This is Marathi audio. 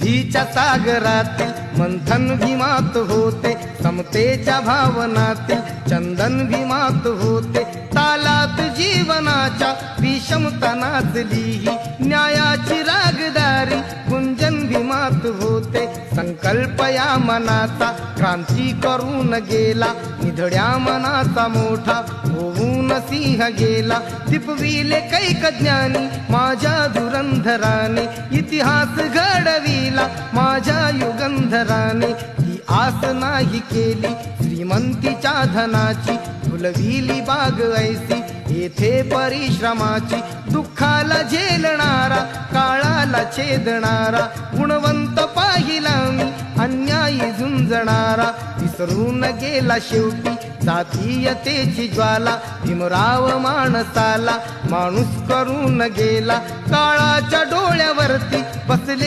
बुद्धीच्या सागरातील मंथन भीमात होते, समतेच्या भावनातील चंदन भीमात होते, तालात जीवनाच्या विषमता नाचली, न्यायाची रागदारी गुंजन भीमात होते। संकल्प या मनाचा क्रांती करून गेला, निधड्या मनाचा मोठा होऊन सिंह गेला। दिपविले कैक ज्ञानी माझ्या धुरंधराने, इतिहास घडविला माझ्या युगंधराने। ही आस नाही केली श्रीमंतीच्या धनाची, फुलविली बाग ऐसी येथे परिश्रमाची। दुःखाला झेलणारा काळाला छेदणारा, गुणवंत पाहिला मी अन्यायी झुंजणारा। विसरून गेला शेवटी जातीयतेची ज्वाला, भीमराव माणसाला माणूस करून गेला। काळाच्या डोळ्यावरती बसले